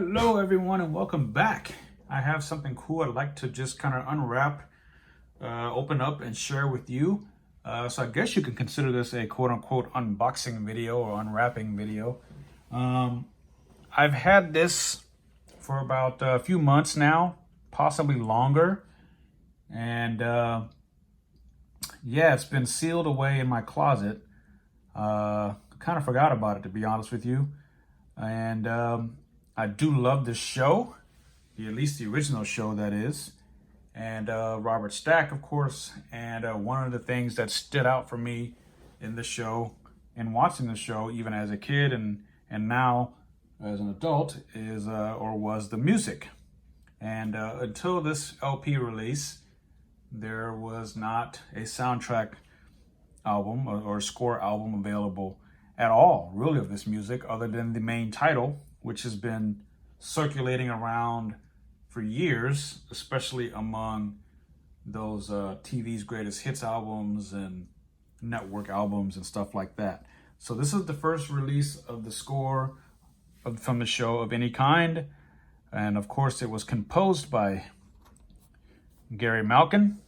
Hello everyone and welcome back. I have something cool I'd like to just kind of unwrap, open up and share with you. So I guess you can consider this a quote unquote unboxing video or unwrapping video. I've had this for about a few months now, possibly longer. And yeah, it's been sealed away in my closet. Kind of forgot about it, to be honest with you. And I do love this show, at least the original show, that is. And Robert Stack, of course. And one of the things that stood out for me in the show and watching the show, even as a kid and now as an adult, is or was the music. And until this LP release, there was not a soundtrack album or score album available at all, really, of this music, other than the main title, which has been circulating around for years, especially among those TV's greatest hits albums and network albums and stuff like that. So this is the first release of the score from the show of any kind. And of course, it was composed by Gary Malkin,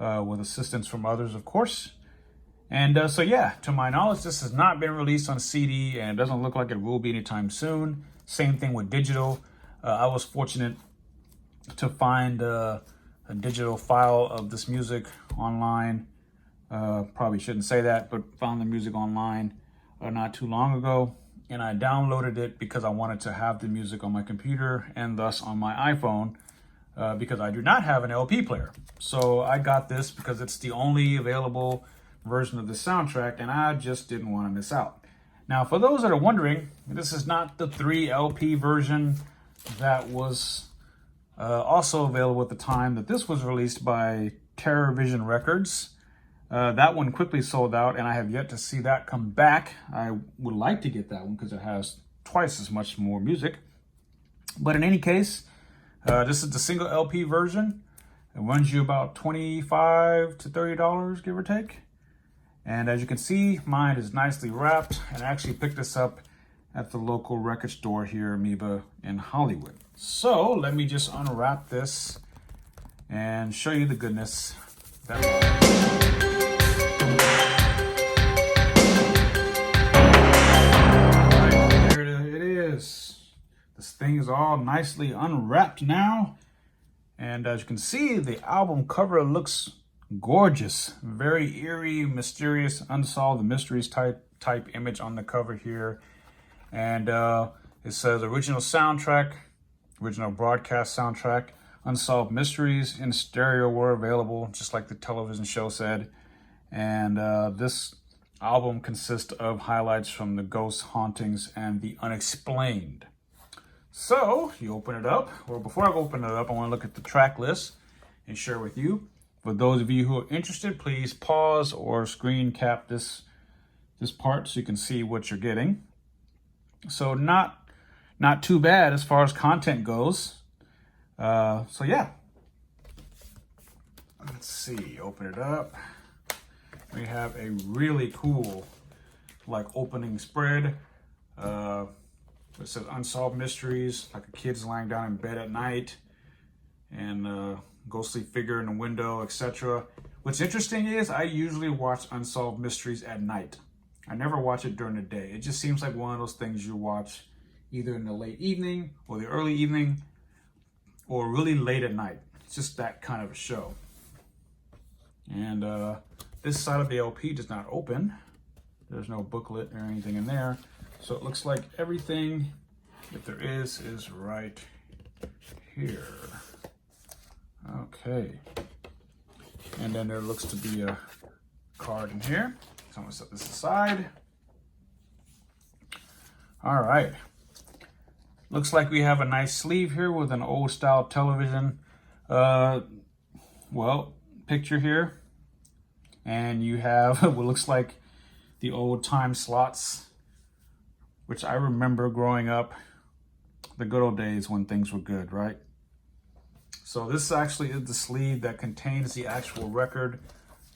with assistance from others, of course. And so yeah, to my knowledge, this has not been released on CD and it doesn't look like it will be anytime soon. Same thing with digital. I was fortunate to find a digital file of this music online. Probably shouldn't say that, but found the music online not too long ago. And I downloaded it because I wanted to have the music on my computer and thus on my iPhone, because I do not have an LP player. So I got this because it's the only available version of the soundtrack, and I just didn't want to miss out. Now, for those that are wondering, this is not the 3 LP version that was also available at the time that this was released by TerrorVision Records. That one quickly sold out, and I have yet to see that come back. I would like to get that one because it has twice as much more music. But in any case, this is the single LP version. It runs you about $25 to $30, give or take. And as you can see, mine is nicely wrapped, and I actually picked this up at the local record store here, Amoeba, in Hollywood. So let me just unwrap this and show you the goodness that right, there it is. This thing is all nicely unwrapped now. And as you can see, the album cover looks gorgeous, very eerie, mysterious, unsolved mysteries type image on the cover here. And it says original soundtrack, original broadcast soundtrack, unsolved mysteries in stereo were available, just like the television show said. And this album consists of highlights from the ghosts, hauntings, and the unexplained. So you open it up. Well, before I open it up, I want to look at the track list and share with you. For those of you who are interested, please pause or screen cap this part so you can see what you're getting. So not too bad as far as content goes. So yeah, let's see, open it up. We have a really cool opening spread. It says Unsolved Mysteries, like a kid's lying down in bed at night and ghostly figure in the window, etc. What's interesting is I usually watch Unsolved Mysteries at night. I never watch it during the day. It just seems like one of those things you watch either in the late evening or the early evening or really late at night. It's just that kind of a show. And this side of the LP does not open. There's no booklet or anything in there. So it looks like everything, if there is right here. Okay, and then there looks to be a card in here. So I'm gonna set this aside. All right, looks like we have a nice sleeve here with an old style television, picture here. And you have what looks like the old time slots, which I remember growing up, the good old days when things were good, right? So this actually is the sleeve that contains the actual record.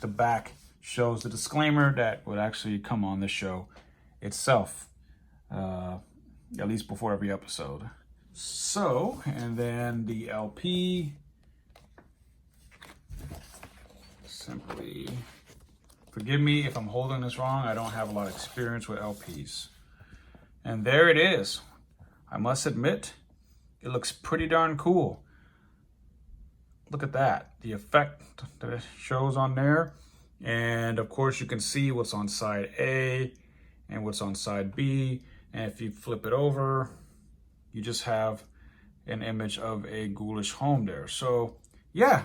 The back shows the disclaimer that would actually come on the show itself, at least before every episode. So, and then the LP, simply, forgive me if I'm holding this wrong. I don't have a lot of experience with LPs. And there it is. I must admit, it looks pretty darn cool. Look at that, the effect that it shows on there. And of course you can see what's on side A and what's on side B. And if you flip it over, you just have an image of a ghoulish home there. So yeah,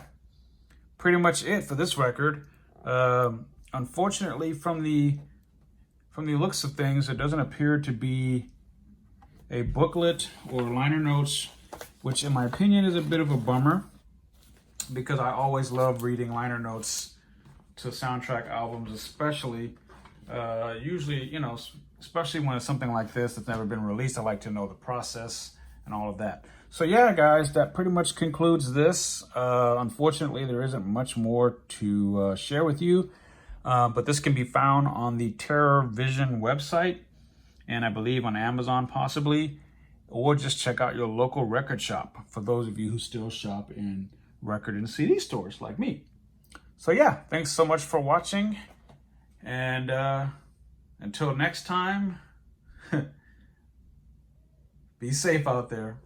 pretty much it for this record. Unfortunately, from the looks of things, it doesn't appear to be a booklet or liner notes, which in my opinion is a bit of a bummer, because I always love reading liner notes to soundtrack albums, especially usually, you know, especially when it's something like this that's never been released. I like to know the process and all of that. So yeah, guys, that pretty much concludes this. Unfortunately, there isn't much more to share with you, but this can be found on the Terror Vision website, and I believe on Amazon possibly, or just check out your local record shop for those of you who still shop in record and CD stores like me. So yeah, thanks so much for watching, and until next time, be safe out there.